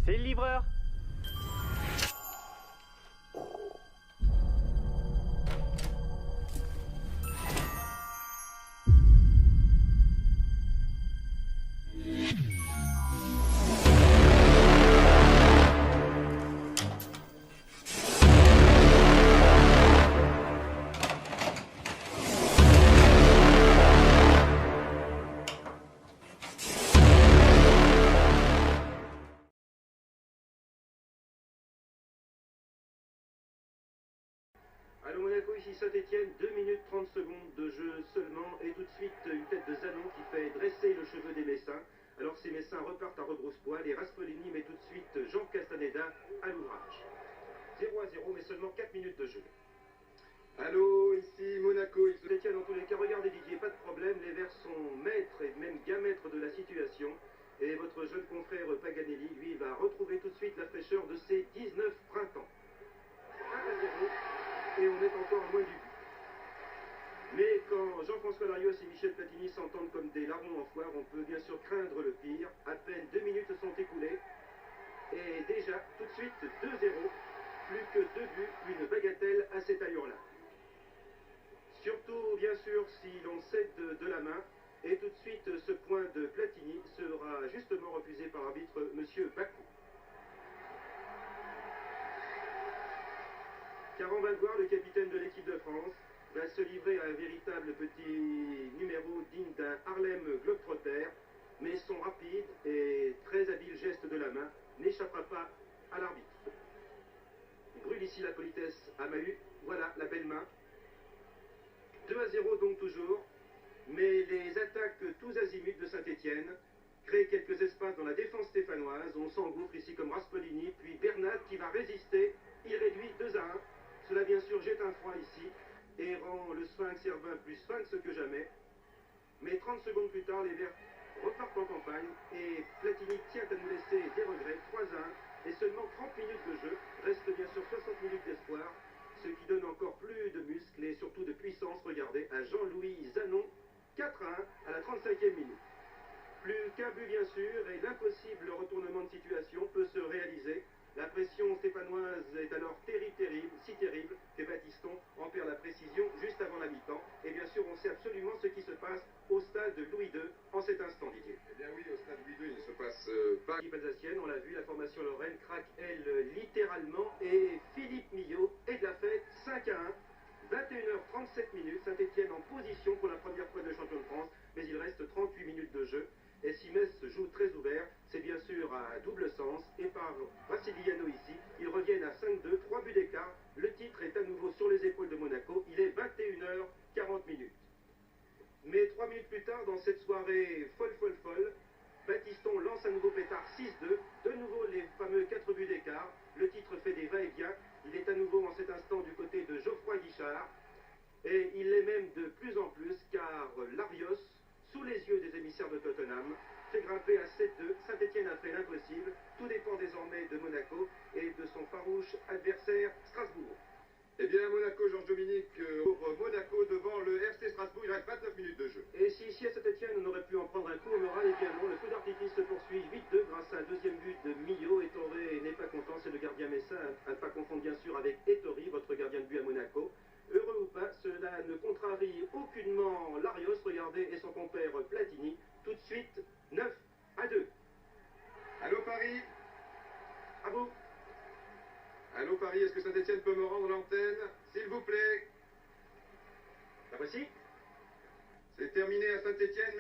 C'est le livreur. Allô Monaco, ici Saint-Etienne, 2 minutes 30 secondes de jeu seulement, et tout de suite une tête de Zanon qui fait dresser le cheveu des Messins. Alors ces Messins repartent à rebrousse-poil et Raspolini met tout de suite Jean Castaneda à l'ouvrage. 0-0, mais seulement 4 minutes de jeu. Allô, ici Monaco, Saint-Etienne, en tous les cas, regardez Didier, pas de problème, les Verts sont maîtres et même gamètres de la situation. Et votre jeune confrère Paganelli, lui, va retrouver tout de suite la fraîcheur de ses 19 printemps. 1-0. Et on est encore loin du but. Mais quand Jean-François Larios et Michel Platini s'entendent comme des larrons en foire, on peut bien sûr craindre le pire. À peine 2 minutes sont écoulées. Et déjà, tout de suite, 2-0. Plus que 2 buts, une bagatelle à cette allure-là. Surtout, bien sûr, si l'on cède de la main. Et tout de suite, ce point de Platini sera justement refusé par l'arbitre M. Bakou. Car on va le voir, le capitaine de l'équipe de France va se livrer à un véritable petit numéro digne d'un Harlem Globetrotter, mais son rapide et très habile geste de la main n'échappera pas à l'arbitre. Il brûle ici la politesse à Mahut, voilà la belle main. 2-0 donc toujours, mais les attaques tous azimuts de Saint-Etienne créent quelques espaces dans la défense stéphanoise. On s'engouffre ici comme Raspolini, puis Bernat qui va résister, il réduit 2-1. Cela bien sûr jette un froid ici et rend le Sphinx Herbin plus Sphinx que jamais. Mais 30 secondes plus tard, les Verts repartent en campagne et Platini tient à nous laisser des regrets. 3-1 et seulement 30 minutes de jeu. Reste bien sûr 60 minutes d'espoir, ce qui donne encore plus de muscles et surtout de puissance. Regardez à Jean-Louis Zanon, 4-1 à la 35e minute. Plus qu'un but bien sûr et l'impossible retournement de situation peut se réaliser. La pression stéphanoise est alors terrible, si terrible que Battiston en perd la précision juste avant la mi-temps. Et bien sûr, on sait absolument ce qui se passe au stade Louis II en cet instant, Didier. Eh bien oui, au stade Louis II, il ne se passe pas... L'équipe alsacienne, on l'a vu, la formation Lorraine craque, elle, littéralement. Et Philippe Millot est de la fête, 5-1. 21h37 minutes, Saint-Etienne en position pour la première fois de champion de France. Mais il reste 38 minutes de jeu. Et si Metz joue très ouvert, c'est bien sûr à double sens. Et par Brasiliano ici, ils reviennent à 5-2, 3 buts d'écart. Le titre est à nouveau sur les épaules de Monaco. Il est 21h40 minutes. Mais 3 minutes plus tard, dans cette soirée folle, Battiston lance un nouveau pétard 6-2. De nouveau les fameux 4 buts d'écart. Le titre fait des va-et-vient. Il est à nouveau en cet instant du côté de Geoffroy Guichard. Et il l'est même de plus en plus car Larios, sous les yeux des émissaires de Tottenham, fait grimper à 7-2. Saint-Etienne a fait l'impossible. Tout dépend désormais de Monaco et de son farouche adversaire Strasbourg. Eh bien Monaco, Georges Dominique, pour Monaco devant le RC Strasbourg, il reste 29 minutes de jeu. Et si ici à Saint-Etienne on aurait pu en prendre un coup au moral, eh bien non, le feu d'artifice se poursuit 8-2 grâce à un deuxième but de Millot. Ettoré n'est pas content, c'est le gardien messin, à ne pas confondre bien sûr avec Ettori, votre gardien de but à Monaco. Heureux ou pas, cela ne contrarie aucunement Larios, regardez, et son compère Platini. Tout de suite, 9-2. Allô Paris? À vous. Allô Paris, est-ce que Saint-Etienne peut me rendre l'antenne? S'il vous plaît. La voici. C'est terminé à Saint-Etienne.